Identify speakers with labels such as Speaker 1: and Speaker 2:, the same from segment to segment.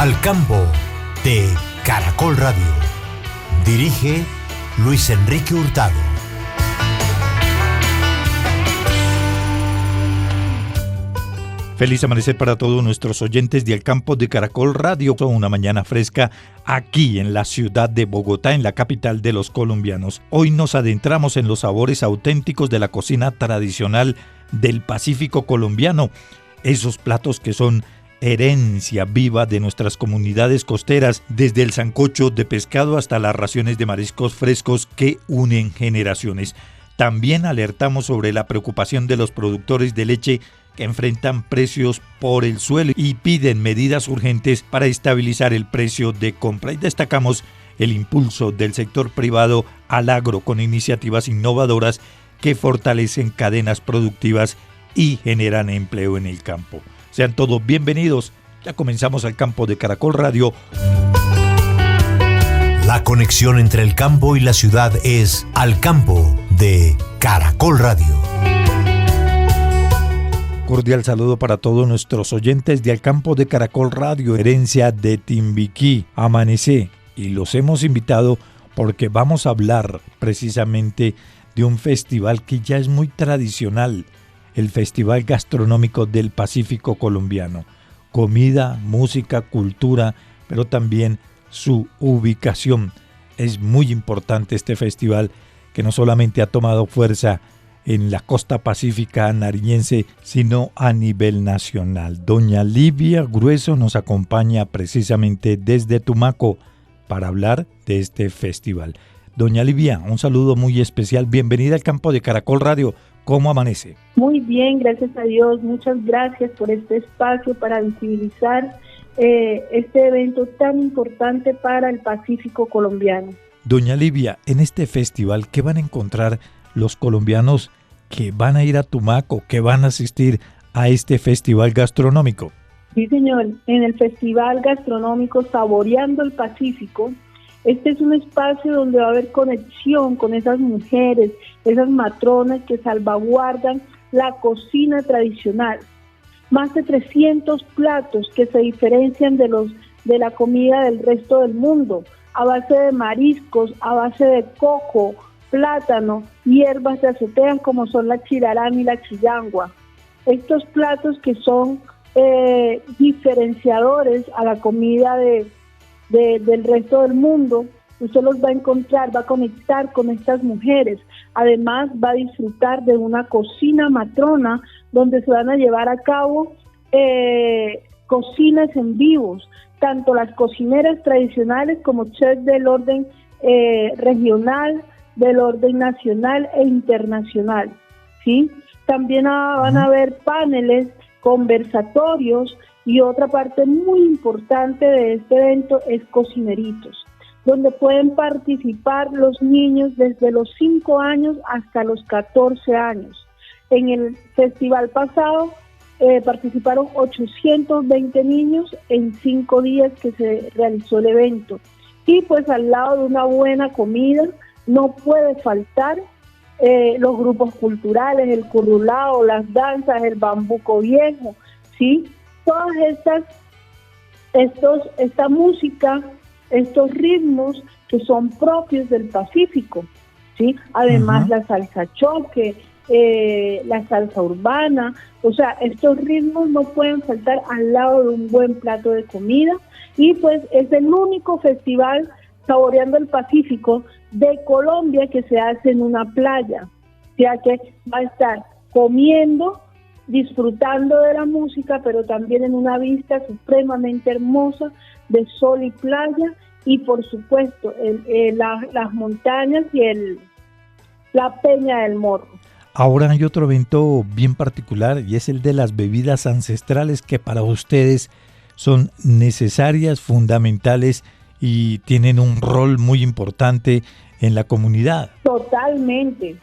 Speaker 1: Al campo de Caracol Radio. Dirige Luis Enrique Hurtado.
Speaker 2: Feliz amanecer para todos nuestros oyentes de Al Campo de Caracol Radio. Una mañana fresca aquí en la ciudad de Bogotá, en la capital de los colombianos. Hoy nos adentramos en los sabores auténticos de la cocina tradicional del Pacífico colombiano. Esos platos que son herencia viva de nuestras comunidades costeras, desde el sancocho de pescado hasta las raciones de mariscos frescos que unen generaciones. También alertamos sobre la preocupación de los productores de leche que enfrentan precios por el suelo y piden medidas urgentes para estabilizar el precio de compra. Y destacamos el impulso del sector privado al agro con iniciativas innovadoras que fortalecen cadenas productivas y generan empleo en el campo. Sean todos bienvenidos. Ya comenzamos Al Campo de Caracol Radio.
Speaker 1: La conexión entre el campo y la ciudad es Al Campo de Caracol Radio.
Speaker 2: Cordial saludo para todos nuestros oyentes de Al Campo de Caracol Radio, herencia de Timbiquí, Amanecé. Y los hemos invitado porque vamos a hablar precisamente de un festival que ya es muy tradicional, el Festival Gastronómico del Pacífico colombiano. Comida, música, cultura, pero también su ubicación. Es muy importante este festival que no solamente ha tomado fuerza en la costa pacífica nariñense, sino a nivel nacional. Doña Livia Grueso nos acompaña precisamente desde Tumaco para hablar de este festival. Doña Livia, un saludo muy especial. Bienvenida al Campo de Caracol Radio. ¿Cómo amanece?
Speaker 3: Muy bien, gracias a Dios. Muchas gracias por este espacio para visibilizar este evento tan importante para el Pacífico colombiano.
Speaker 2: Doña Livia, en este festival, ¿qué van a encontrar los colombianos que van a ir a Tumaco, que van a asistir a este festival gastronómico?
Speaker 3: Sí, señor. En el Festival Gastronómico Saboreando el Pacífico, este es un espacio donde va a haber conexión con esas mujeres, esas matronas que salvaguardan la cocina tradicional. Más de 300 platos que se diferencian de la comida del resto del mundo, a base de mariscos, a base de coco, plátano, hierbas de azotea como son la chirarán y la chillangua. Estos platos que son diferenciadores a la comida del resto del mundo, usted los va a encontrar, va a conectar con estas mujeres. Además va a disfrutar de una cocina matrona donde se van a llevar a cabo cocinas en vivos, tanto las cocineras tradicionales como chefs del orden regional, del orden nacional e internacional, ¿sí? También van a haber paneles, conversatorios, y otra parte muy importante de este evento es cocineritos, donde pueden participar los niños desde los 5 años hasta los 14 años. En el festival pasado participaron 820 niños en 5 días que se realizó el evento. Y pues al lado de una buena comida no puede faltar los grupos culturales, el currulao, las danzas, el bambuco viejo, ¿sí? Todas esta música, estos ritmos que son propios del Pacífico, ¿sí? Además la salsa choque, la salsa urbana, o sea, estos ritmos no pueden faltar al lado de un buen plato de comida. Y pues es el único festival Saboreando el Pacífico de Colombia que se hace en una playa, ya que va a estar comiendo, disfrutando de la música, pero también en una vista supremamente hermosa de sol y playa, y por supuesto las montañas y la Peña del Morro.
Speaker 2: Ahora hay otro evento bien particular y es el de las bebidas ancestrales que para ustedes son necesarias, fundamentales y tienen un rol muy importante en la comunidad.
Speaker 3: Totalmente.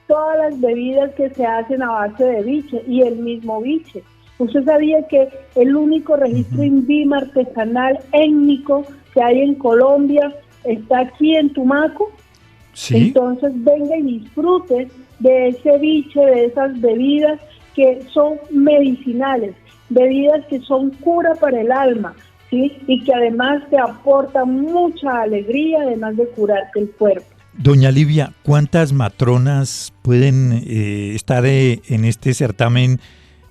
Speaker 3: Todas las bebidas que se hacen a base de biche y el mismo biche. ¿Usted sabía que el único registro INVIMA artesanal étnico que hay en Colombia está aquí en Tumaco?
Speaker 2: Sí.
Speaker 3: Entonces venga y disfrute de ese biche, de esas bebidas que son medicinales, bebidas que son cura para el alma, ¿sí? Y que además te aportan mucha alegría, además de curarte el cuerpo.
Speaker 2: Doña Livia, ¿cuántas matronas pueden estar en este certamen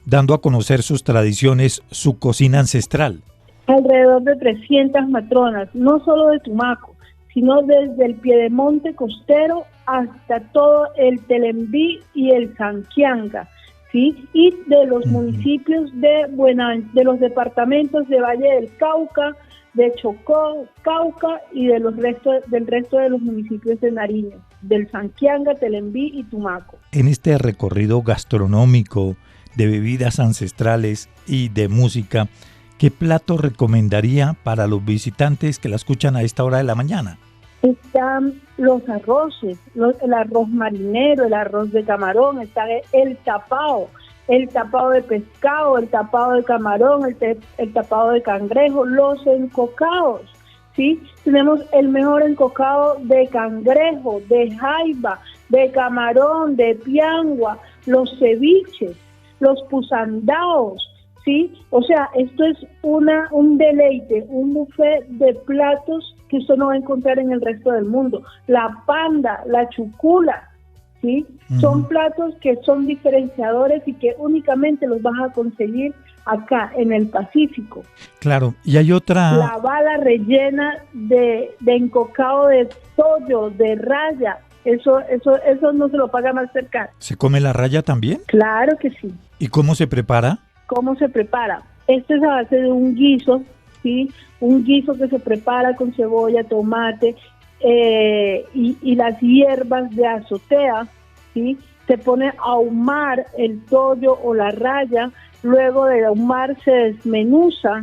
Speaker 2: dando a conocer sus tradiciones, su cocina ancestral?
Speaker 3: Alrededor de 300 matronas, no solo de Tumaco, sino desde el piedemonte costero hasta todo el Telembí y el Sanquianga, ¿sí? Y de los municipios de los departamentos de Valle del Cauca, de Chocó, Cauca y del resto de los municipios de Nariño, del Sanquianga, Telembí y Tumaco.
Speaker 2: En este recorrido gastronómico de bebidas ancestrales y de música, ¿qué plato recomendaría para los visitantes que la escuchan a esta hora de la mañana?
Speaker 3: Están los arroces, el arroz marinero, el arroz de camarón, está el tapao de pescado, el tapao de camarón, el tapao de cangrejo, los encocados, ¿sí? Tenemos el mejor encocado de cangrejo, de jaiba, de camarón, de piangua, los ceviches, los pusandaos, ¿sí? O sea, esto es un deleite, un buffet de platos que usted no va a encontrar en el resto del mundo. La panda, la chucula, ¿sí? Son platos que son diferenciadores y que únicamente los vas a conseguir acá en el Pacífico.
Speaker 2: Claro, y hay otra...
Speaker 3: La bala rellena de encocado de pollo, de raya, eso no se lo paga más cercano.
Speaker 2: ¿Se come la raya también?
Speaker 3: Claro que sí.
Speaker 2: ¿Y cómo se prepara?
Speaker 3: ¿Cómo se prepara? Esto es a base de un guiso, ¿sí? Un guiso que se prepara con cebolla, tomate y las hierbas de azotea, ¿sí? Se pone a ahumar el pollo o la raya, luego de ahumar se desmenuza,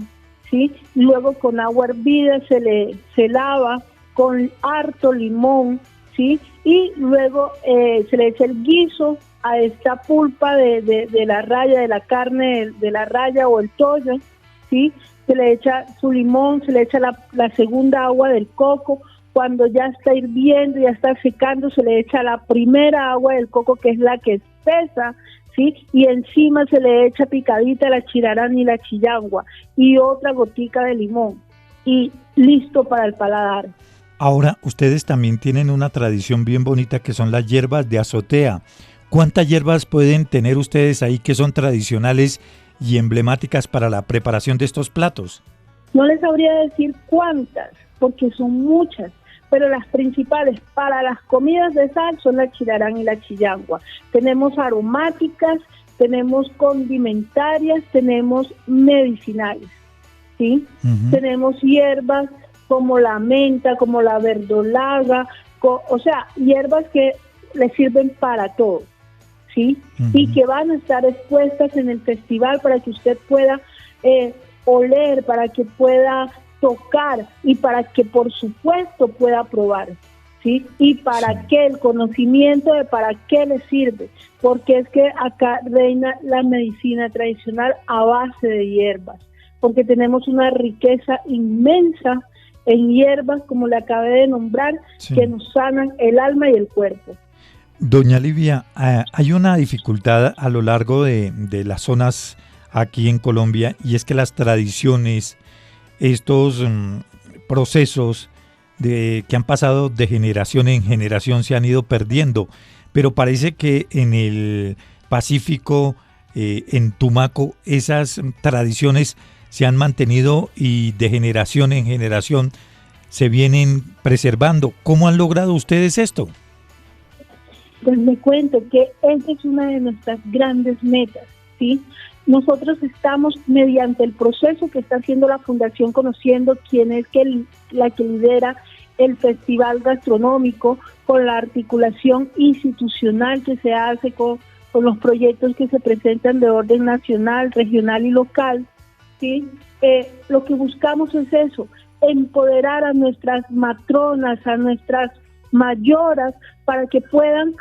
Speaker 3: ¿sí? Luego con agua hervida se lava con harto limón, ¿sí? Y luego se le echa el guiso a esta pulpa de la raya, de la carne de la raya o el pollo, ¿sí? Se le echa su limón, se le echa la segunda agua del coco. Cuando ya está hirviendo, ya está secando, se le echa la primera agua del coco, que es la que espesa, ¿sí? Y encima se le echa picadita la chirarán y la chillangua y otra gotica de limón y listo para el paladar.
Speaker 2: Ahora, ustedes también tienen una tradición bien bonita que son las hierbas de azotea. ¿Cuántas hierbas pueden tener ustedes ahí que son tradicionales y emblemáticas para la preparación de estos platos?
Speaker 3: No les sabría decir cuántas, porque son muchas, pero las principales para las comidas de sal son la chirarán y la chillangua. Tenemos aromáticas, tenemos condimentarias, tenemos medicinales, ¿sí? Tenemos hierbas como la menta, como la verdolaga, o sea, hierbas que le sirven para todo, ¿sí? Y que van a estar expuestas en el festival para que usted pueda oler, para que pueda tocar y para que por supuesto pueda probar, ¿sí? Y para qué, el conocimiento de para qué le sirve, porque es que acá reina la medicina tradicional a base de hierbas, porque tenemos una riqueza inmensa en hierbas, como le acabé de nombrar, que nos sanan el alma y el cuerpo.
Speaker 2: Doña Livia, hay una dificultad a lo largo de las zonas aquí en Colombia, y es que las tradiciones, estos procesos que han pasado de generación en generación se han ido perdiendo, pero parece que en el Pacífico, en Tumaco, esas tradiciones se han mantenido y de generación en generación se vienen preservando. ¿Cómo han logrado ustedes esto?
Speaker 3: Pues me cuento que esa es una de nuestras grandes metas, ¿sí? Nosotros estamos, mediante el proceso que está haciendo la Fundación Conociendo, quien es la que lidera el Festival Gastronómico, con la articulación institucional que se hace con los proyectos que se presentan de orden nacional, regional y local, ¿sí? Lo que buscamos es eso, empoderar a nuestras matronas, a nuestras mayoras, para que puedan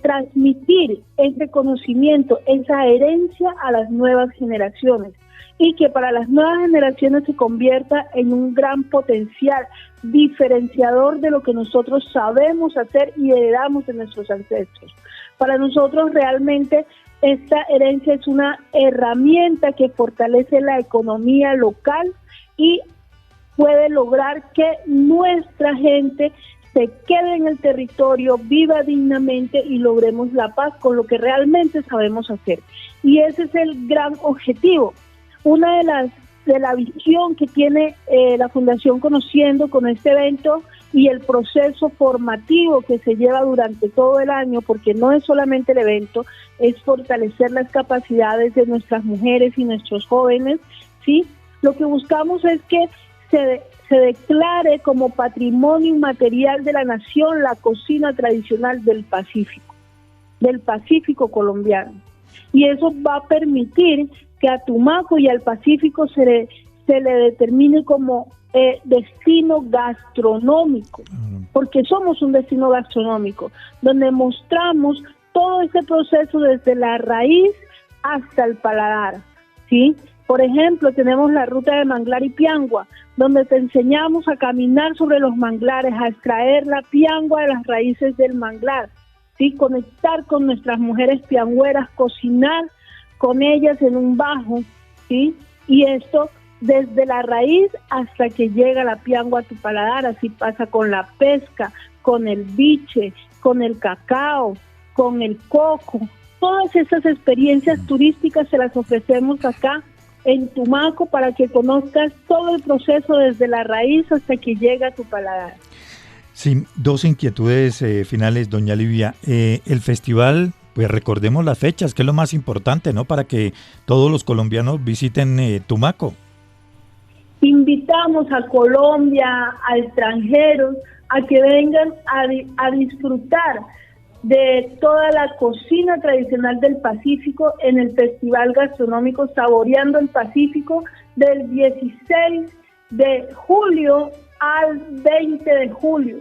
Speaker 3: transmitir ese conocimiento, esa herencia a las nuevas generaciones, y que para las nuevas generaciones se convierta en un gran potencial diferenciador de lo que nosotros sabemos hacer y heredamos de nuestros ancestros. Para nosotros realmente Esta herencia es una herramienta que fortalece la economía local y puede lograr que nuestra gente se quede en el territorio, viva dignamente y logremos la paz con lo que realmente sabemos hacer. Y ese es el gran objetivo. Una de la visión que tiene la Fundación Conociendo con este evento y el proceso formativo que se lleva durante todo el año, porque no es solamente el evento, es fortalecer las capacidades de nuestras mujeres y nuestros jóvenes, ¿sí? Lo que buscamos es que se declare como patrimonio inmaterial de la nación la cocina tradicional del Pacífico colombiano. Y eso va a permitir que a Tumaco y al Pacífico se le determine como destino gastronómico, porque somos un destino gastronómico, donde mostramos todo ese proceso desde la raíz hasta el paladar, ¿sí? Por ejemplo, tenemos la ruta de Manglar y Piangua, donde te enseñamos a caminar sobre los manglares, a extraer la piangua de las raíces del manglar, ¿sí? Conectar con nuestras mujeres piangüeras, cocinar con ellas en un bajo, ¿sí? Y esto desde la raíz hasta que llega la piangua a tu paladar. Así pasa con la pesca, con el biche, con el cacao, con el coco. Todas esas experiencias turísticas se las ofrecemos acá en Tumaco para que conozcas todo el proceso desde la raíz hasta que llega a tu paladar.
Speaker 2: Sí, dos inquietudes finales, doña Livia. El festival, pues recordemos las fechas, que es lo más importante, ¿no? Para que todos los colombianos visiten Tumaco.
Speaker 3: Invitamos a Colombia, a extranjeros, a que vengan a disfrutar de toda la cocina tradicional del Pacífico en el Festival Gastronómico Saboreando el Pacífico del 16 de julio al 20 de julio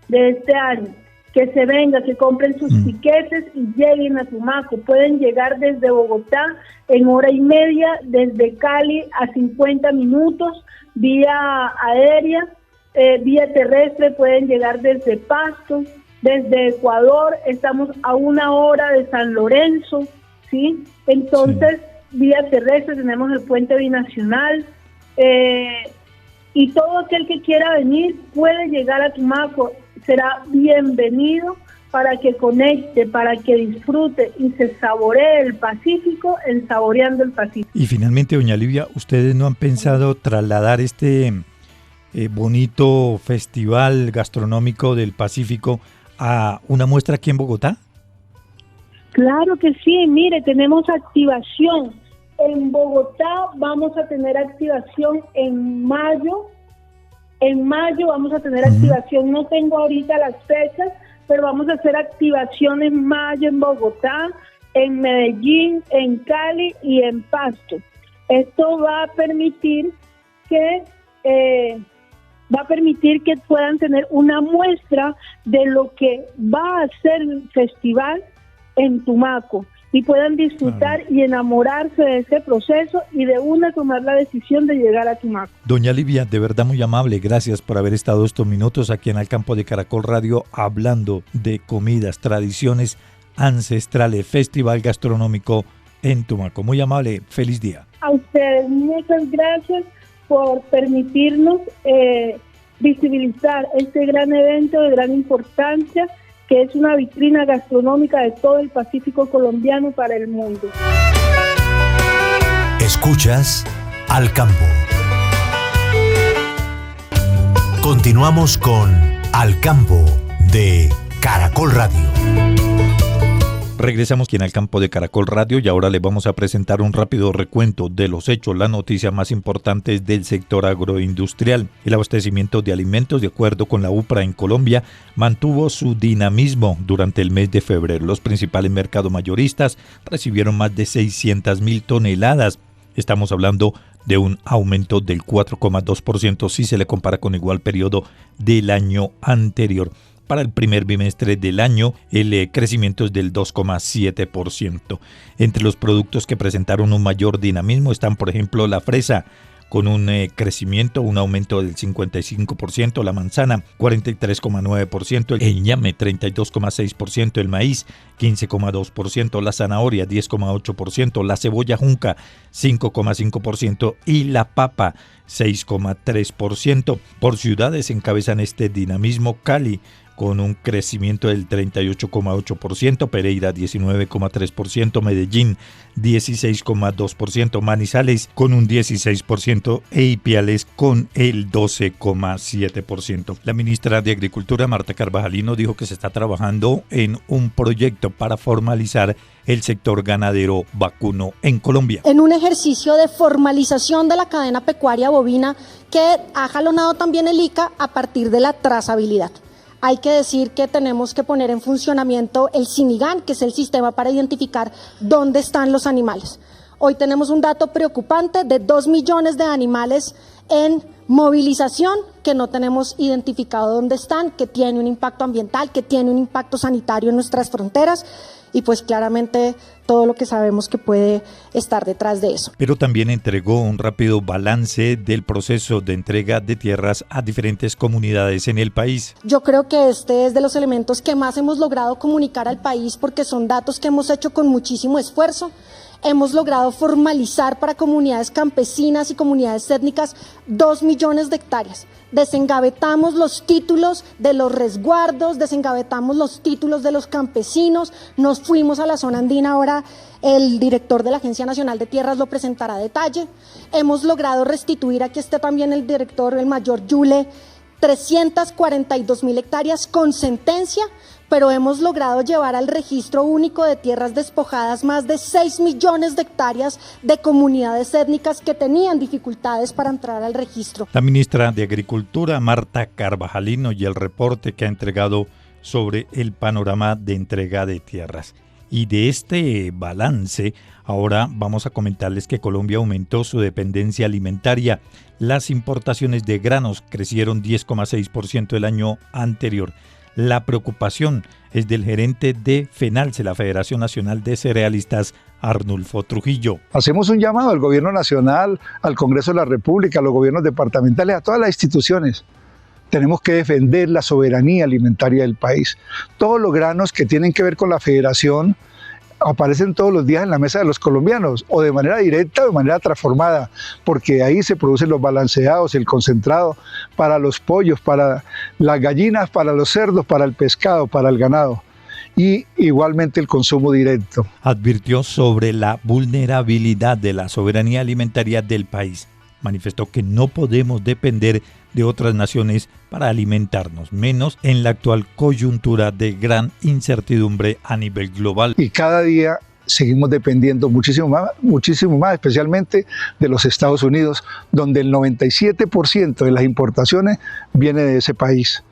Speaker 3: de este año. Que se venga, que compren sus tiquetes y lleguen a Tumaco. Pueden llegar desde Bogotá en hora y media, desde Cali a 50 minutos, vía aérea, vía terrestre pueden llegar desde Pasto, desde Ecuador, estamos a 1 hora de San Lorenzo, ¿sí? Entonces, vía terrestre tenemos el puente binacional, y todo aquel que quiera venir puede llegar a Tumaco, será bienvenido para que conecte, para que disfrute y se saboree el Pacífico en Saboreando el Pacífico.
Speaker 2: Y finalmente, doña Livia, ¿ustedes no han pensado trasladar este bonito festival gastronómico del Pacífico a una muestra aquí en Bogotá?
Speaker 3: Claro que sí, mire, tenemos activación. En Bogotá vamos a tener activación en mayo. En mayo vamos a tener activación, no tengo ahorita las fechas, pero vamos a hacer activación en mayo en Bogotá, en Medellín, en Cali y en Pasto. Esto va a permitir que puedan tener una muestra de lo que va a ser el festival en Tumaco y puedan disfrutar y enamorarse de ese proceso y de una tomar la decisión de llegar a Tumaco.
Speaker 2: Doña Livia, de verdad muy amable, gracias por haber estado estos minutos aquí en el campo de Caracol Radio hablando de comidas, tradiciones ancestrales, festival gastronómico en Tumaco. Muy amable, feliz día.
Speaker 3: A ustedes, muchas gracias por permitirnos visibilizar este gran evento de gran importancia, que es una vitrina gastronómica de todo el Pacífico colombiano para el mundo.
Speaker 1: Escuchas Al Campo. Continuamos con Al Campo de Caracol Radio.
Speaker 2: Regresamos aquí en el campo de Caracol Radio y ahora les vamos a presentar un rápido recuento de los hechos, las noticias más importantes del sector agroindustrial. El abastecimiento de alimentos, de acuerdo con la UPRA en Colombia, mantuvo su dinamismo durante el mes de febrero. Los principales mercados mayoristas recibieron más de 600.000 toneladas. Estamos hablando de un aumento del 4,2% si se le compara con igual periodo del año anterior. Para el primer bimestre del año, el crecimiento es del 2,7%. Entre los productos que presentaron un mayor dinamismo están, por ejemplo, la fresa, con un crecimiento, un aumento del 55%, la manzana 43,9%, el ñame 32,6%, el maíz 15,2%, la zanahoria 10,8%, la cebolla junca 5,5% y la papa 6,3%. Por ciudades encabezan este dinamismo Cali con un crecimiento del 38,8%, Pereira 19,3%, Medellín 16,2%, Manizales con un 16% e Ipiales con el 12,7%. La ministra de Agricultura, Marta Carvajalino, dijo que se está trabajando en un proyecto para formalizar el sector ganadero vacuno en Colombia.
Speaker 4: En un ejercicio de formalización de la cadena pecuaria bovina que ha jalonado también el ICA a partir de la trazabilidad. Hay que decir que tenemos que poner en funcionamiento el SINIGAN, que es el sistema para identificar dónde están los animales. Hoy tenemos un dato preocupante de 2 millones de animales en movilización que no tenemos identificado dónde están, que tiene un impacto ambiental, que tiene un impacto sanitario en nuestras fronteras y pues claramente todo lo que sabemos que puede estar detrás de eso.
Speaker 2: Pero también entregó un rápido balance del proceso de entrega de tierras a diferentes comunidades en el país.
Speaker 4: Yo creo que este es de los elementos que más hemos logrado comunicar al país porque son datos que hemos hecho con muchísimo esfuerzo. Hemos logrado formalizar para comunidades campesinas y comunidades étnicas 2 millones de hectáreas. Desengavetamos los títulos de los resguardos, desengavetamos los títulos de los campesinos, nos fuimos a la zona andina, ahora el director de la Agencia Nacional de Tierras lo presentará a detalle. Hemos logrado restituir, aquí está también el director, el mayor Yule, 342.000 hectáreas con sentencia, pero hemos logrado llevar al registro único de tierras despojadas más de 6 millones de hectáreas de comunidades étnicas que tenían dificultades para entrar al registro.
Speaker 2: La ministra de Agricultura, Marta Carvajalino, y el reporte que ha entregado sobre el panorama de entrega de tierras. Y de este balance, ahora vamos a comentarles que Colombia aumentó su dependencia alimentaria. Las importaciones de granos crecieron 10,6% el año anterior. La preocupación es del gerente de FENALCE, la Federación Nacional de Cerealistas, Arnulfo Trujillo.
Speaker 5: Hacemos un llamado al gobierno nacional, al Congreso de la República, a los gobiernos departamentales, a todas las instituciones. Tenemos que defender la soberanía alimentaria del país. Todos los granos que tienen que ver con la federación aparecen todos los días en la mesa de los colombianos, o de manera directa o de manera transformada, porque ahí se producen los balanceados, el concentrado para los pollos, para las gallinas, para los cerdos, para el pescado, para el ganado, y igualmente el consumo directo.
Speaker 2: Advirtió sobre la vulnerabilidad de la soberanía alimentaria del país. Manifestó que no podemos depender de otras naciones para alimentarnos, menos en la actual coyuntura de gran incertidumbre a nivel global.
Speaker 5: Y cada día seguimos dependiendo muchísimo más, especialmente de los Estados Unidos, donde el 97% de las importaciones viene de ese país.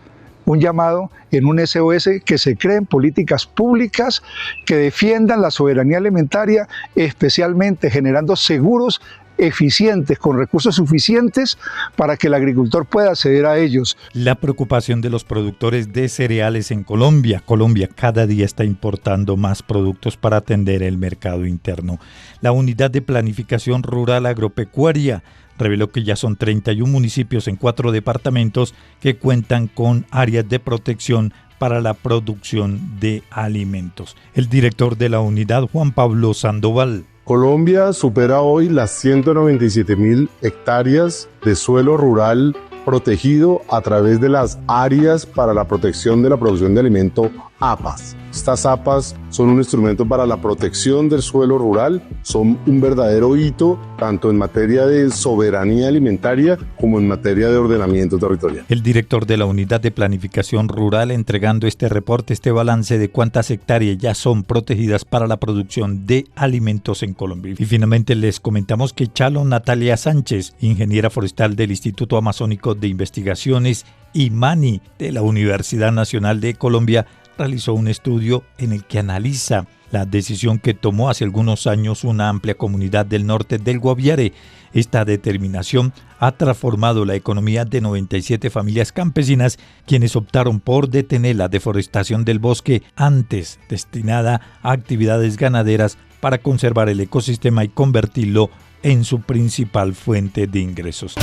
Speaker 5: Un llamado en un SOS que se creen políticas públicas que defiendan la soberanía alimentaria, especialmente generando seguros eficientes, con recursos suficientes para que el agricultor pueda acceder a ellos.
Speaker 2: La preocupación de los productores de cereales en Colombia. Colombia cada día está importando más productos para atender el mercado interno. La Unidad de Planificación Rural Agropecuaria reveló que ya son 31 municipios en 4 departamentos que cuentan con áreas de protección para la producción de alimentos. El director de la unidad, Juan Pablo Sandoval.
Speaker 6: Colombia supera hoy las 197.000 hectáreas de suelo rural protegido a través de las áreas para la protección de la producción de alimento APAS. Estas APAS son un instrumento para la protección del suelo rural, son un verdadero hito tanto en materia de soberanía alimentaria como en materia de ordenamiento territorial.
Speaker 2: El director de la Unidad de Planificación Rural entregando este reporte, este balance de cuántas hectáreas ya son protegidas para la producción de alimentos en Colombia. Y finalmente les comentamos que Chalo Natalia Sánchez, ingeniera forestal del Instituto Amazónico de Investigaciones IMANI de la Universidad Nacional de Colombia, realizó un estudio en el que analiza la decisión que tomó hace algunos años una amplia comunidad del norte del Guaviare. Esta determinación ha transformado la economía de 97 familias campesinas, quienes optaron por detener la deforestación del bosque antes destinada a actividades ganaderas para conservar el ecosistema y convertirlo en su principal fuente de ingresos.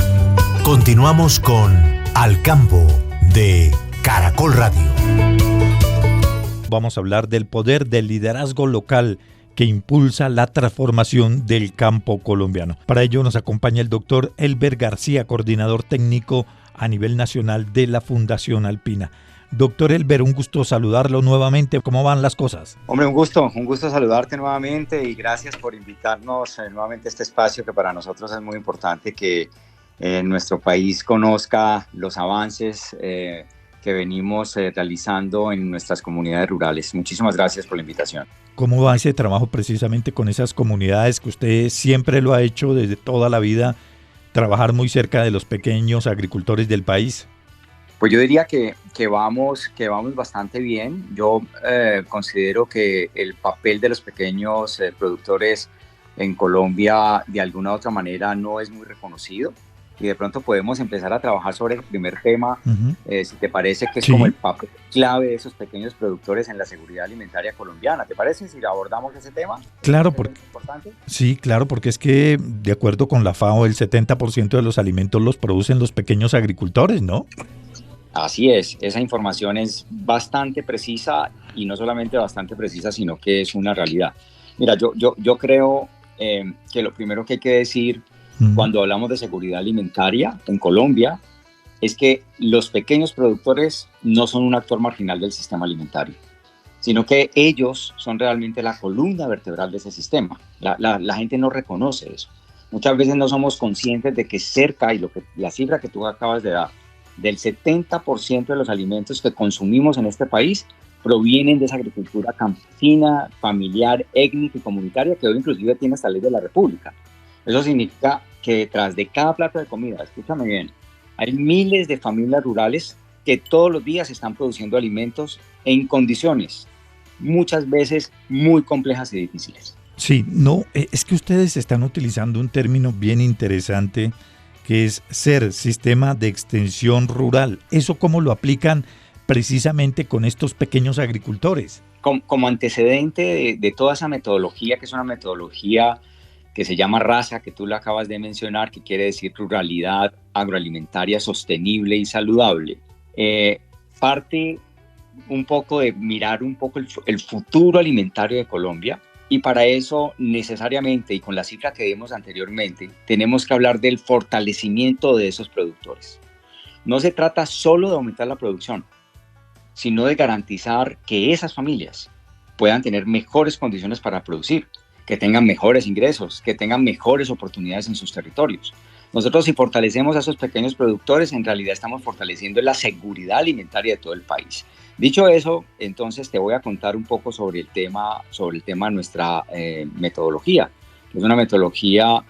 Speaker 1: Continuamos con Al Campo de Caracol Radio.
Speaker 2: Vamos a hablar del poder del liderazgo local que impulsa la transformación del campo colombiano. Para ello nos acompaña el doctor Elber García, coordinador técnico a nivel nacional de la Fundación Alpina. Doctor Elber, un gusto saludarlo nuevamente. ¿Cómo van las cosas?
Speaker 7: Hombre, un gusto saludarte nuevamente y gracias por invitarnos nuevamente a este espacio que para nosotros es muy importante que nuestro país conozca los avances que venimos realizando en nuestras comunidades rurales. Muchísimas gracias por la invitación.
Speaker 2: ¿Cómo va ese trabajo precisamente con esas comunidades que usted siempre lo ha hecho desde toda la vida, trabajar muy cerca de los pequeños agricultores del país?
Speaker 7: Pues yo diría que vamos bastante bien. Yo considero que el papel de los pequeños productores en Colombia de alguna u otra manera no es muy reconocido y de pronto podemos empezar a trabajar sobre el primer tema, si te parece, que es como el papel clave de esos pequeños productores en la seguridad alimentaria colombiana. ¿Te parece si abordamos ese tema?
Speaker 2: Claro, porque es que de acuerdo con la FAO el 70% de los alimentos los producen los pequeños agricultores, ¿no?
Speaker 7: Así es, esa información es bastante precisa y no solamente bastante precisa, sino que es una realidad. Mira, yo creo que lo primero que hay que decir cuando hablamos de seguridad alimentaria en Colombia es que los pequeños productores no son un actor marginal del sistema alimentario, sino que ellos son realmente la columna vertebral de ese sistema. La gente no reconoce eso. Muchas veces no somos conscientes de que cerca, y la cifra que tú acabas de dar, del 70% de los alimentos que consumimos en este país provienen de esa agricultura campesina, familiar, étnica y comunitaria que hoy inclusive tiene hasta ley de la República. Eso significa que detrás de cada plato de comida, escúchame bien, hay miles de familias rurales que todos los días están produciendo alimentos en condiciones muchas veces muy complejas y difíciles.
Speaker 2: Sí, no, es que ustedes están utilizando un término bien interesante que es SER, Sistema de Extensión Rural. ¿Eso cómo lo aplican precisamente con estos pequeños agricultores?
Speaker 7: Como antecedente de toda esa metodología, que es una metodología que se llama RASA, que tú la acabas de mencionar, que quiere decir Ruralidad Agroalimentaria Sostenible y Saludable, parte un poco de mirar un poco el futuro alimentario de Colombia. Y para eso necesariamente, y con la cifra que dimos anteriormente, tenemos que hablar del fortalecimiento de esos productores. No se trata solo de aumentar la producción, sino de garantizar que esas familias puedan tener mejores condiciones para producir, que tengan mejores ingresos, que tengan mejores oportunidades en sus territorios. Nosotros, si fortalecemos a esos pequeños productores, en realidad estamos fortaleciendo la seguridad alimentaria de todo el país. Dicho eso, entonces te voy a contar un poco sobre el tema de nuestra metodología, que es una metodología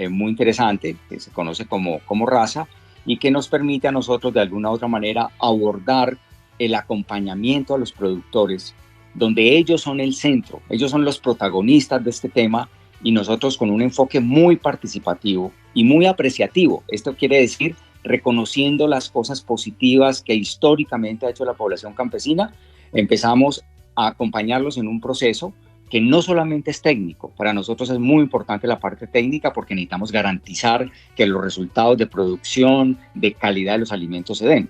Speaker 7: muy interesante, que se conoce como RASA, y que nos permite a nosotros de alguna u otra manera abordar el acompañamiento a los productores, donde ellos son el centro, ellos son los protagonistas de este tema, y nosotros con un enfoque muy participativo y muy apreciativo. Esto quiere decir reconociendo las cosas positivas que históricamente ha hecho la población campesina, empezamos a acompañarlos en un proceso que no solamente es técnico. Para nosotros es muy importante la parte técnica porque necesitamos garantizar que los resultados de producción, de calidad de los alimentos se den.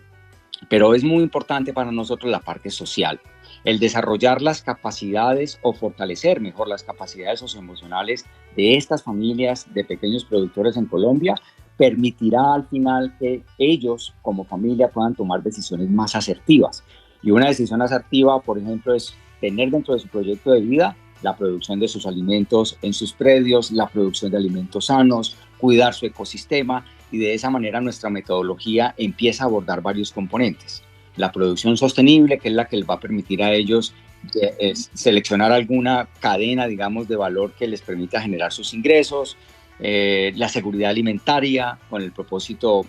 Speaker 7: Pero es muy importante para nosotros la parte social, el desarrollar las capacidades o fortalecer mejor las capacidades socioemocionales de estas familias de pequeños productores en Colombia permitirá al final que ellos como familia puedan tomar decisiones más asertivas. Y una decisión asertiva, por ejemplo, es tener dentro de su proyecto de vida la producción de sus alimentos en sus predios, la producción de alimentos sanos, cuidar su ecosistema, y de esa manera nuestra metodología empieza a abordar varios componentes. La producción sostenible, que es la que les va a permitir a ellos seleccionar alguna cadena, digamos, de valor que les permita generar sus ingresos, la seguridad alimentaria con el propósito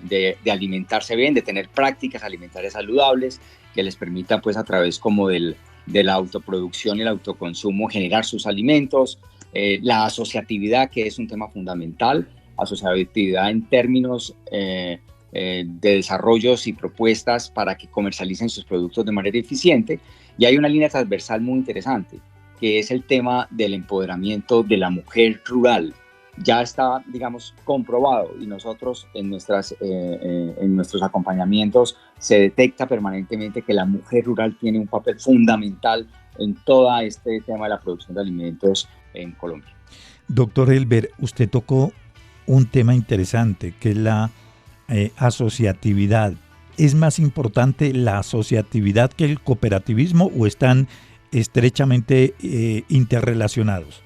Speaker 7: de alimentarse bien, de tener prácticas alimentarias saludables que les permita pues a través como de la autoproducción y el autoconsumo generar sus alimentos, la asociatividad, que es un tema fundamental, asociatividad en términos de desarrollos y propuestas para que comercialicen sus productos de manera eficiente. Y hay una línea transversal muy interesante, que es el tema del empoderamiento de la mujer rural. ya está, digamos, comprobado, y nosotros en nuestros acompañamientos se detecta permanentemente que la mujer rural tiene un papel fundamental en todo este tema de la producción de alimentos en Colombia.
Speaker 2: Doctor Elber, usted tocó un tema interesante, que es la asociatividad. ¿Es más importante la asociatividad que el cooperativismo o están estrechamente interrelacionados?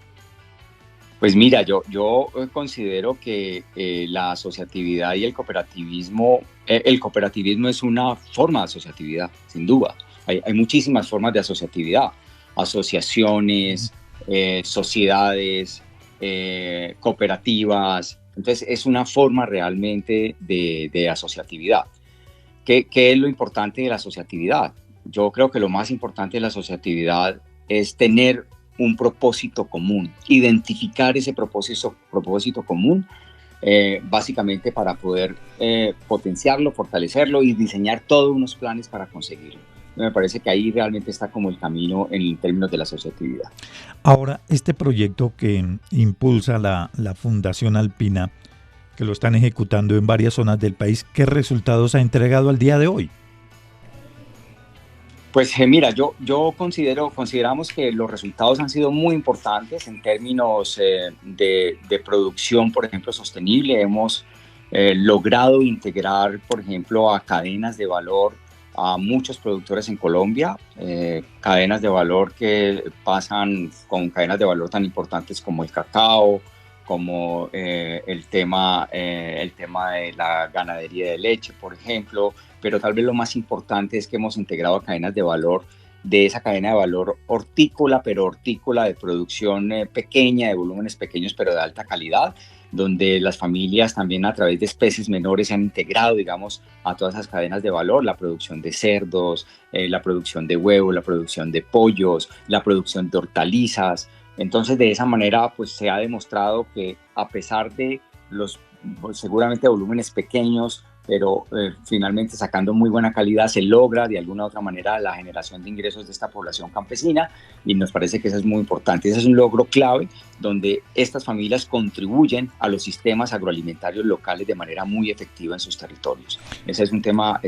Speaker 7: Pues mira, yo considero que la asociatividad y el cooperativismo es una forma de asociatividad, sin duda. Hay muchísimas formas de asociatividad, asociaciones, sociedades, cooperativas. Entonces es una forma realmente de asociatividad. ¿Qué es lo importante de la asociatividad? Yo creo que lo más importante de la asociatividad es tener un propósito común, identificar ese propósito común, básicamente para poder potenciarlo, fortalecerlo y diseñar todos unos planes para conseguirlo. Me parece que ahí realmente está como el camino en términos de la asociatividad.
Speaker 2: Ahora, este proyecto que impulsa la Fundación Alpina, que lo están ejecutando en varias zonas del país, ¿qué resultados ha entregado al día de hoy?
Speaker 7: Pues mira, consideramos que los resultados han sido muy importantes en términos de producción, por ejemplo, sostenible. Hemos logrado integrar, por ejemplo, a cadenas de valor a muchos productores en Colombia, cadenas de valor que pasan con cadenas de valor tan importantes como el cacao, como el tema de la ganadería de leche, por ejemplo, pero tal vez lo más importante es que hemos integrado a cadenas de valor, de esa cadena de valor hortícola, pero hortícola de producción pequeña, de volúmenes pequeños, pero de alta calidad, donde las familias también a través de especies menores se han integrado, digamos, a todas esas cadenas de valor, la producción de cerdos, la producción de huevos, la producción de pollos, la producción de hortalizas. Entonces, de esa manera, pues se ha demostrado que a pesar de los seguramente volúmenes pequeños, pero finalmente sacando muy buena calidad se logra de alguna u otra manera la generación de ingresos de esta población campesina, y nos parece que eso es muy importante. Ese es un logro clave donde estas familias contribuyen a los sistemas agroalimentarios locales de manera muy efectiva en sus territorios. Ese es un tema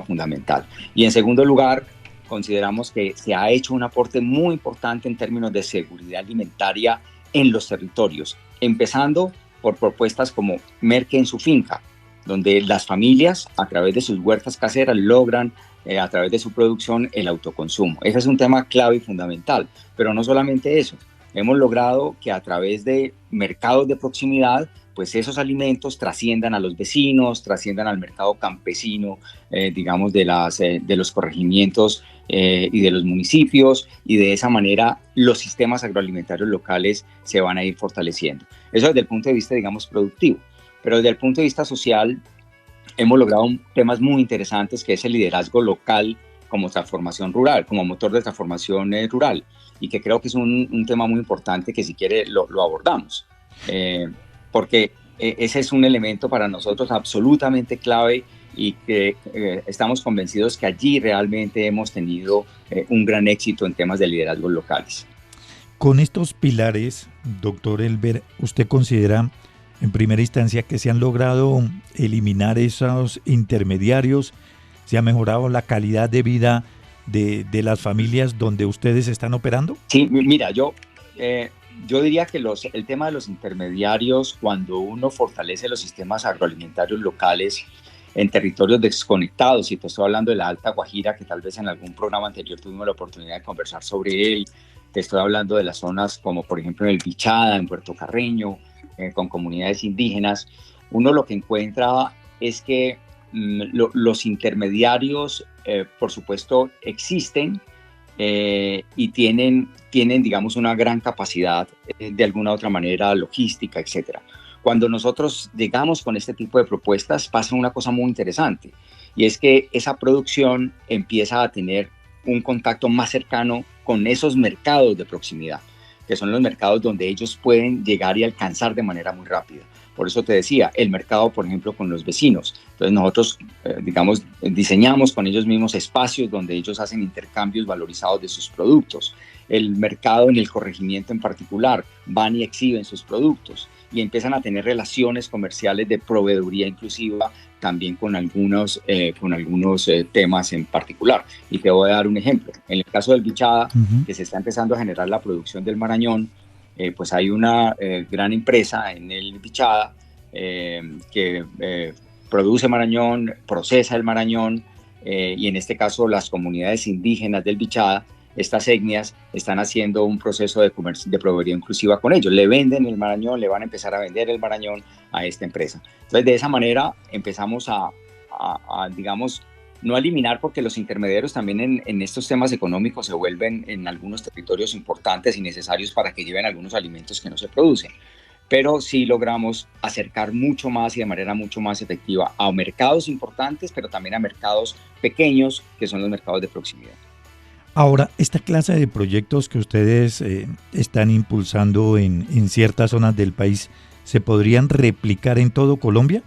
Speaker 7: fundamental. Y en segundo lugar, consideramos que se ha hecho un aporte muy importante en términos de seguridad alimentaria en los territorios, empezando por propuestas como Merque en su finca, donde las familias a través de sus huertas caseras logran a través de su producción el autoconsumo. Ese es un tema clave y fundamental, pero no solamente eso. Hemos logrado que a través de mercados de proximidad, pues esos alimentos trasciendan a los vecinos, trasciendan al mercado campesino, digamos, de los corregimientos y de los municipios, y de esa manera los sistemas agroalimentarios locales se van a ir fortaleciendo. Eso desde el punto de vista, digamos, productivo. Pero desde el punto de vista social hemos logrado temas muy interesantes, que es el liderazgo local como transformación rural, como motor de transformación rural, y que creo que es un tema muy importante que si quiere lo abordamos, porque ese es un elemento para nosotros absolutamente clave y que estamos convencidos que allí realmente hemos tenido un gran éxito en temas de liderazgos locales.
Speaker 2: Con estos pilares, doctor Elber, ¿usted considera en primera instancia que se han logrado eliminar esos intermediarios? ¿Se ha mejorado la calidad de vida de las familias donde ustedes están operando?
Speaker 7: Sí, mira, yo diría que el tema de los intermediarios, cuando uno fortalece los sistemas agroalimentarios locales en territorios desconectados, y te estoy hablando de la Alta Guajira, que tal vez en algún programa anterior tuvimos la oportunidad de conversar sobre él, te estoy hablando de las zonas como por ejemplo en el Bichada, en Puerto Carreño, con comunidades indígenas, uno lo que encuentra es que los intermediarios, por supuesto, existen y tienen, digamos, una gran capacidad de alguna u otra manera logística, etcétera. Cuando nosotros llegamos con este tipo de propuestas, pasa una cosa muy interesante, y es que esa producción empieza a tener un contacto más cercano con esos mercados de proximidad, que son los mercados donde ellos pueden llegar y alcanzar de manera muy rápida. Por eso te decía, el mercado, por ejemplo, con los vecinos. Entonces nosotros, digamos, diseñamos con ellos mismos espacios donde ellos hacen intercambios valorizados de sus productos. El mercado en el corregimiento en particular, van y exhiben sus productos. y empiezan a tener relaciones comerciales de proveeduría inclusiva también con algunos temas en particular. Y te voy a dar un ejemplo. En el caso del Bichada, que se está empezando a generar la producción del marañón, pues hay una gran empresa en el Bichada que produce marañón, procesa el marañón, y en este caso las comunidades indígenas del Bichada, estas etnias, están haciendo un proceso de proveeduría inclusiva con ellos. Le venden el marañón, le van a empezar a vender el marañón a esta empresa. Entonces, de esa manera empezamos a digamos, no eliminar, porque los intermediarios también en estos temas económicos se vuelven en algunos territorios importantes y necesarios para que lleven algunos alimentos que no se producen. Pero sí logramos acercar mucho más y de manera mucho más efectiva a mercados importantes, pero también a mercados pequeños, que son los mercados de proximidad.
Speaker 2: Ahora, esta clase de proyectos que ustedes están impulsando en ciertas zonas del país, ¿se podrían replicar en todo Colombia?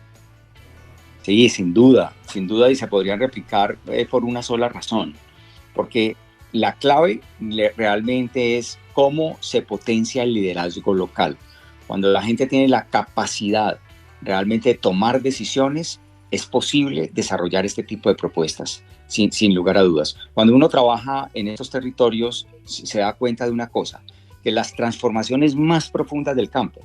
Speaker 7: Sí, sin duda, y se podrían replicar por una sola razón, porque la clave realmente es cómo se potencia el liderazgo local. Cuando la gente tiene la capacidad realmente de tomar decisiones, es posible desarrollar este tipo de propuestas, sin lugar a dudas. Cuando uno trabaja en estos territorios, se da cuenta de una cosa, que las transformaciones más profundas del campo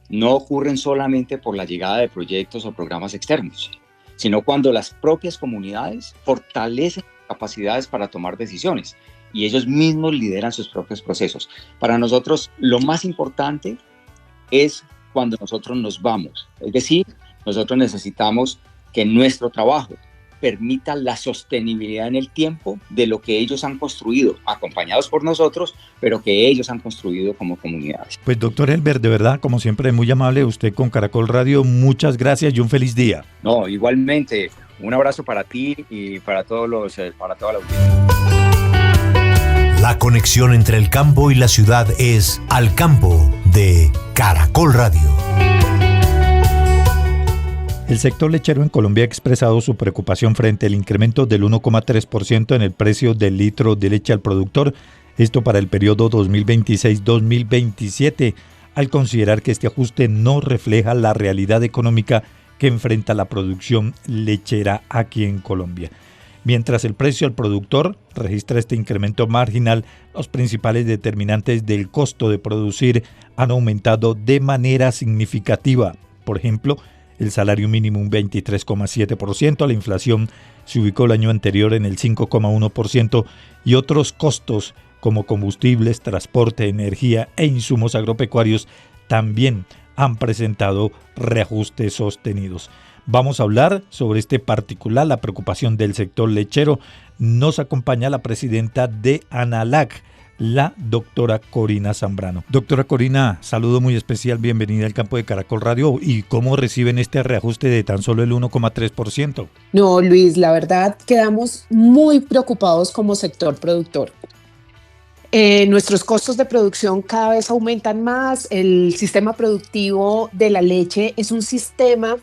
Speaker 7: no ocurren solamente por la llegada de proyectos o programas externos, sino cuando las propias comunidades fortalecen capacidades para tomar decisiones y ellos mismos lideran sus propios procesos. Para nosotros, lo más importante es cuando nosotros nos vamos. Es decir, nosotros necesitamos que nuestro trabajo permita la sostenibilidad en el tiempo de lo que ellos han construido, acompañados por nosotros, pero que ellos han construido como comunidades.
Speaker 2: Pues doctor Elber, de verdad, como siempre, muy amable usted con Caracol Radio. Muchas gracias y un feliz día.
Speaker 7: No, igualmente, un abrazo para ti y para toda la audiencia.
Speaker 1: La conexión entre el campo y la ciudad es Al Campo de Caracol Radio.
Speaker 2: El sector lechero en Colombia ha expresado su preocupación frente al incremento del 1,3% en el precio del litro de leche al productor, esto para el periodo 2026-2027, al considerar que este ajuste no refleja la realidad económica que enfrenta la producción lechera aquí en Colombia. Mientras el precio al productor registra este incremento marginal, los principales determinantes del costo de producir han aumentado de manera significativa. Por ejemplo, el salario mínimo un 23,7%, la inflación se ubicó el año anterior en el 5,1% y otros costos como combustibles, transporte, energía e insumos agropecuarios también han presentado reajustes sostenidos. Vamos a hablar sobre este particular, la preocupación del sector lechero. Nos acompaña la presidenta de ANALAC, la doctora Corina Zambrano. Doctora Corina, saludo muy especial, bienvenida al campo de Caracol Radio. ¿Y cómo reciben este reajuste de tan solo el 1,3%?
Speaker 8: No, Luis, la verdad quedamos muy preocupados como sector productor. Nuestros costos de producción cada vez aumentan más. El sistema productivo de la leche es un sistema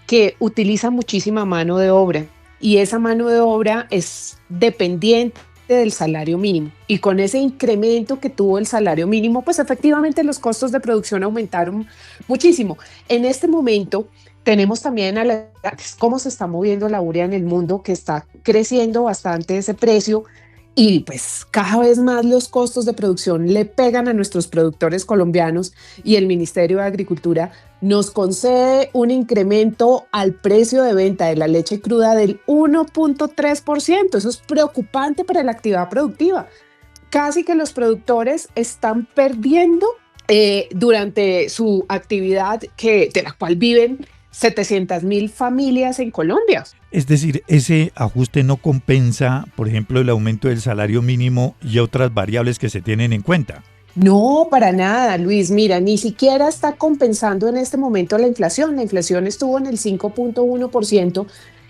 Speaker 8: que utiliza muchísima mano de obra y esa mano de obra es dependiente del salario mínimo, y con ese incremento que tuvo el salario mínimo, pues efectivamente los costos de producción aumentaron muchísimo. En este momento tenemos también cómo se está moviendo la urea en el mundo, que está creciendo bastante ese precio, y pues cada vez más los costos de producción le pegan a nuestros productores colombianos, y el Ministerio de Agricultura nos concede un incremento al precio de venta de la leche cruda del 1,3%. Eso es preocupante para la actividad productiva. Casi que los productores están perdiendo durante su actividad, de la cual viven 700,000 familias en Colombia.
Speaker 2: Es decir, ese ajuste no compensa, por ejemplo, el aumento del salario mínimo y otras variables que se tienen en cuenta.
Speaker 8: No, para nada, Luis. Mira, ni siquiera está compensando en este momento la inflación. La inflación estuvo en el 5,1%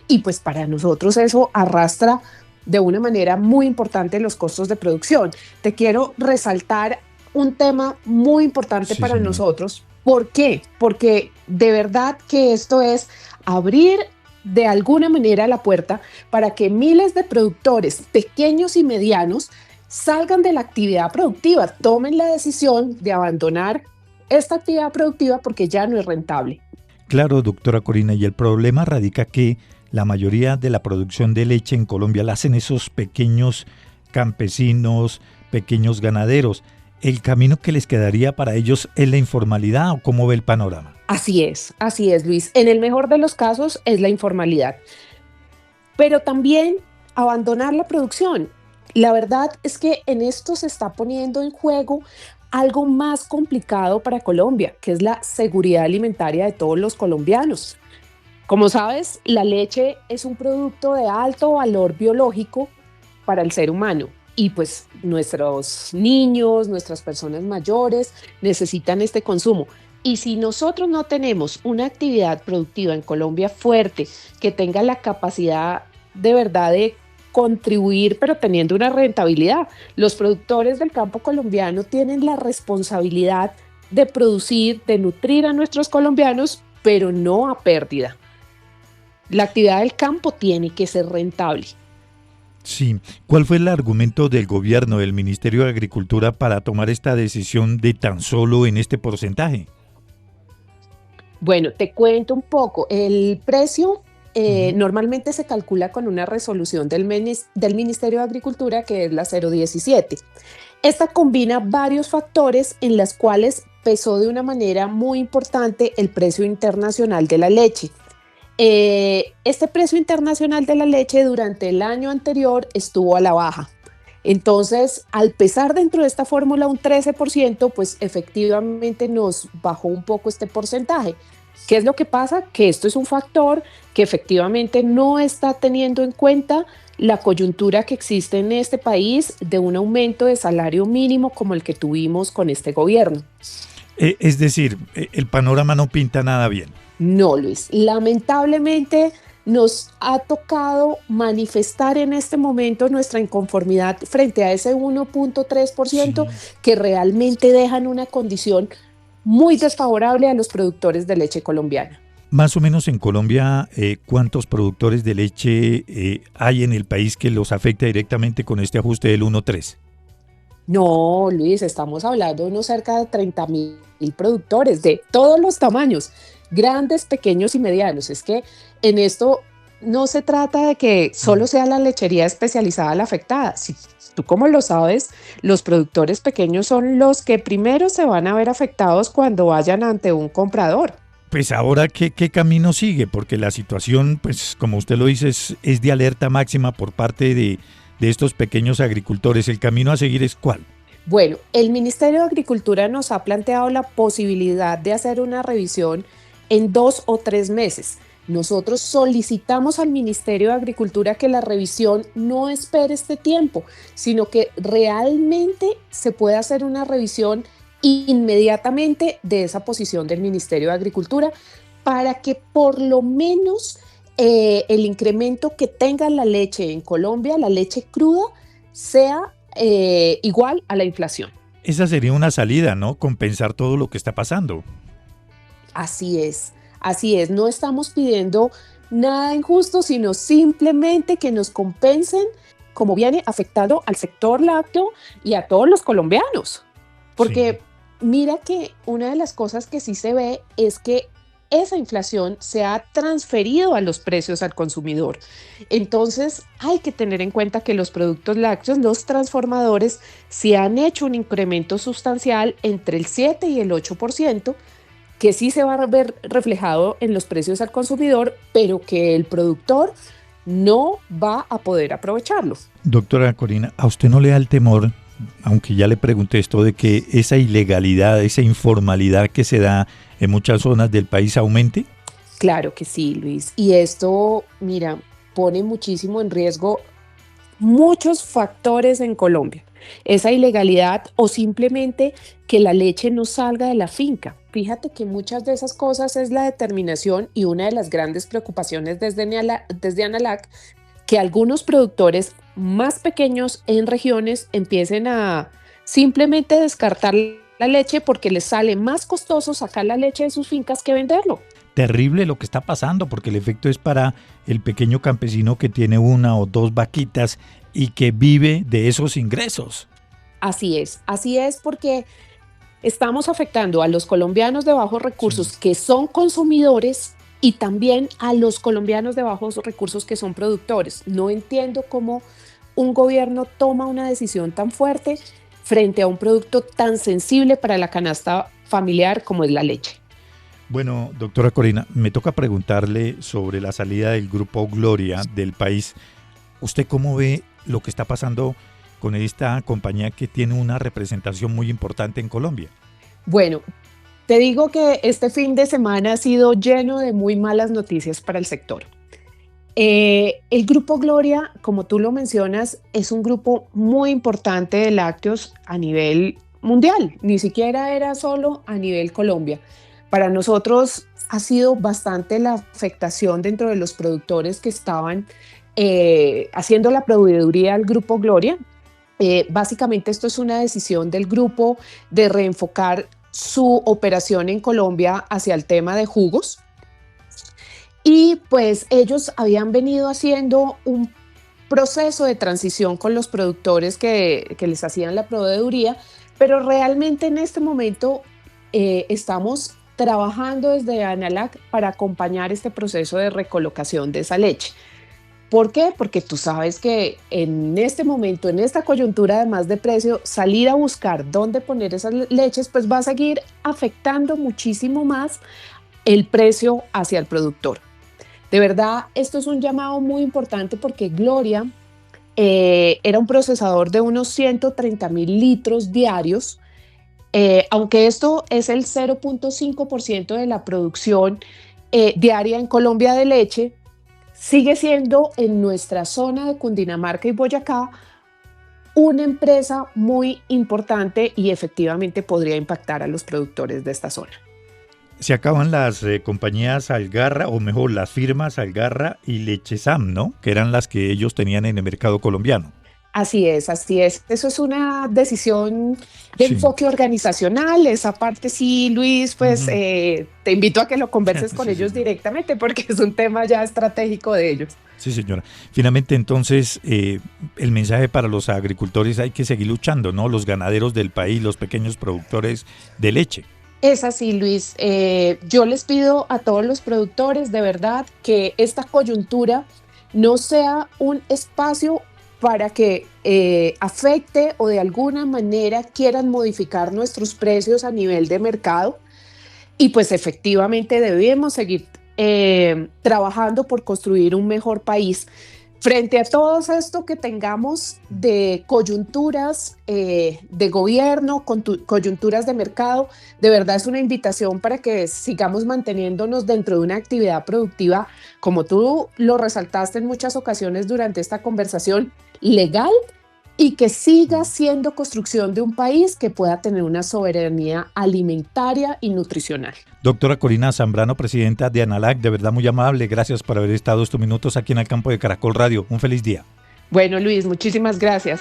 Speaker 8: y pues para nosotros eso arrastra de una manera muy importante los costos de producción. Te quiero resaltar un tema muy importante para nosotros. ¿Por qué? Porque de verdad que esto es abrir de alguna manera la puerta para que miles de productores pequeños y medianos salgan de la actividad productiva, tomen la decisión de abandonar esta actividad productiva porque ya no es rentable.
Speaker 2: Claro, doctora Corina, y el problema radica que la mayoría de la producción de leche en Colombia la hacen esos pequeños campesinos, pequeños ganaderos. ¿El camino que les quedaría para ellos es la informalidad o cómo ve el panorama?
Speaker 8: Así es, Luis. En el mejor de los casos es la informalidad, pero también abandonar la producción. La verdad es que en esto se está poniendo en juego algo más complicado para Colombia, que es la seguridad alimentaria de todos los colombianos. Como sabes, la leche es un producto de alto valor biológico para el ser humano y pues nuestros niños, nuestras personas mayores necesitan este consumo. Y si nosotros no tenemos una actividad productiva en Colombia fuerte, que tenga la capacidad de verdad de contribuir, pero teniendo una rentabilidad, los productores del campo colombiano tienen la responsabilidad de producir, de nutrir a nuestros colombianos, pero no a pérdida. La actividad del campo tiene que ser rentable.
Speaker 2: Sí. ¿Cuál fue el argumento del gobierno, del Ministerio de Agricultura, para tomar esta decisión de tan solo en este porcentaje?
Speaker 8: Bueno, te cuento un poco. El precio normalmente se calcula con una resolución del Ministerio de Agricultura, que es la 017. Esta combina varios factores en los cuales pesó de una manera muy importante el precio internacional de la leche. Este precio internacional de la leche durante el año anterior estuvo a la baja. Entonces, al pesar dentro de esta fórmula un 13%, pues efectivamente nos bajó un poco este porcentaje. ¿Qué es lo que pasa? Que esto es un factor que efectivamente no está teniendo en cuenta la coyuntura que existe en este país de un aumento de salario mínimo como el que tuvimos con este gobierno.
Speaker 2: Es decir, el panorama no pinta nada bien.
Speaker 8: No, Luis, lamentablemente nos ha tocado manifestar en este momento nuestra inconformidad frente a ese 1.3% que realmente dejan una condición muy desfavorable a los productores de leche colombiana.
Speaker 2: Más o menos en Colombia, ¿cuántos productores de leche hay en el país que los afecta directamente con este ajuste del 1.3?
Speaker 8: No, Luis, estamos hablando de unos cerca de 30.000 productores de todos los tamaños, grandes, pequeños y medianos. Es que en esto no se trata de que solo sea la lechería especializada la afectada. Si tú como lo sabes, los productores pequeños son los que primero se van a ver afectados cuando vayan ante un comprador.
Speaker 2: Pues ahora, ¿qué camino sigue? Porque la situación, pues como usted lo dice, es de alerta máxima por parte de estos pequeños agricultores. ¿El camino a seguir es cuál?
Speaker 8: Bueno, el Ministerio de Agricultura nos ha planteado la posibilidad de hacer una revisión en 2 o 3 meses. Nosotros solicitamos al Ministerio de Agricultura que la revisión no espere este tiempo, sino que realmente se pueda hacer una revisión inmediatamente de esa posición del Ministerio de Agricultura para que por lo menos el incremento que tenga la leche en Colombia, la leche cruda, sea igual a la inflación.
Speaker 2: Esa sería una salida, ¿no? Compensar todo lo que está pasando.
Speaker 8: Así es. No estamos pidiendo nada injusto, sino simplemente que nos compensen como viene afectando al sector lácteo y a todos los colombianos. Porque mira que una de las cosas que sí se ve es que esa inflación se ha transferido a los precios al consumidor. Entonces hay que tener en cuenta que los productos lácteos, los transformadores, se han hecho un incremento sustancial entre el 7 y el 8%, que sí se va a ver reflejado en los precios al consumidor, pero que el productor no va a poder aprovecharlo.
Speaker 2: Doctora Corina, ¿a usted no le da el temor, aunque ya le pregunté esto, de que esa ilegalidad, esa informalidad que se da en muchas zonas del país aumente?
Speaker 8: Claro que sí, Luis. Y esto, mira, pone muchísimo en riesgo muchos factores en Colombia. Esa ilegalidad o simplemente que la leche no salga de la finca. Fíjate que muchas de esas cosas es la determinación y una de las grandes preocupaciones desde ANALAC, que algunos productores más pequeños en regiones empiecen a simplemente descartar la leche porque les sale más costoso sacar la leche de sus fincas que venderlo.
Speaker 2: Terrible lo que está pasando, porque el efecto es para el pequeño campesino que tiene 1 o 2 vaquitas y que vive de esos ingresos.
Speaker 8: Así es porque estamos afectando a los colombianos de bajos recursos que son consumidores y también a los colombianos de bajos recursos que son productores. No entiendo cómo un gobierno toma una decisión tan fuerte frente a un producto tan sensible para la canasta familiar como es la leche.
Speaker 2: Bueno, doctora Corina, me toca preguntarle sobre la salida del Grupo Gloria del país. ¿Usted cómo ve lo que está pasando con esta compañía que tiene una representación muy importante en Colombia?
Speaker 8: Bueno, te digo que este fin de semana ha sido lleno de muy malas noticias para el sector. El Grupo Gloria, como tú lo mencionas, es un grupo muy importante de lácteos a nivel mundial, ni siquiera era solo a nivel Colombia. Para nosotros ha sido bastante la afectación dentro de los productores que estaban haciendo la proveeduría al Grupo Gloria. Básicamente esto es una decisión del grupo de reenfocar su operación en Colombia hacia el tema de jugos. Y pues ellos habían venido haciendo un proceso de transición con los productores que les hacían la proveeduría, pero realmente en este momento estamos trabajando desde ANALAC para acompañar este proceso de recolocación de esa leche. ¿Por qué? Porque tú sabes que en este momento, en esta coyuntura además de precio, salir a buscar dónde poner esas leches, pues va a seguir afectando muchísimo más el precio hacia el productor. De verdad, esto es un llamado muy importante porque Gloria era un procesador de unos 130,000 litros diarios, aunque esto es el 0.5% de la producción diaria en Colombia de leche, sigue siendo en nuestra zona de Cundinamarca y Boyacá una empresa muy importante y efectivamente podría impactar a los productores de esta zona.
Speaker 2: Se acaban las compañías Algarra, o mejor, las firmas Algarra y Lechesam, ¿no? Que eran las que ellos tenían en el mercado colombiano.
Speaker 8: Así es, así es. Eso es una decisión de enfoque organizacional. Esa parte sí, Luis, pues te invito a que lo converses con ellos directamente porque es un tema ya estratégico de ellos.
Speaker 2: Sí, señora. Finalmente, entonces, el mensaje para los agricultores: hay que seguir luchando, ¿no? Los ganaderos del país, los pequeños productores de leche.
Speaker 8: Es así, Luis. Yo les pido a todos los productores, de verdad, que esta coyuntura no sea un espacio para que afecte o de alguna manera quieran modificar nuestros precios a nivel de mercado. Y pues efectivamente debemos seguir trabajando por construir un mejor país. Frente a todo esto que tengamos de coyunturas de gobierno, coyunturas de mercado, de verdad es una invitación para que sigamos manteniéndonos dentro de una actividad productiva, como tú lo resaltaste en muchas ocasiones durante esta conversación, legal, y que siga siendo construcción de un país que pueda tener una soberanía alimentaria y nutricional.
Speaker 2: Doctora Corina Zambrano, presidenta de ANALAC, de verdad muy amable. Gracias por haber estado estos minutos aquí en el campo de Caracol Radio. Un feliz día.
Speaker 8: Bueno, Luis, muchísimas gracias.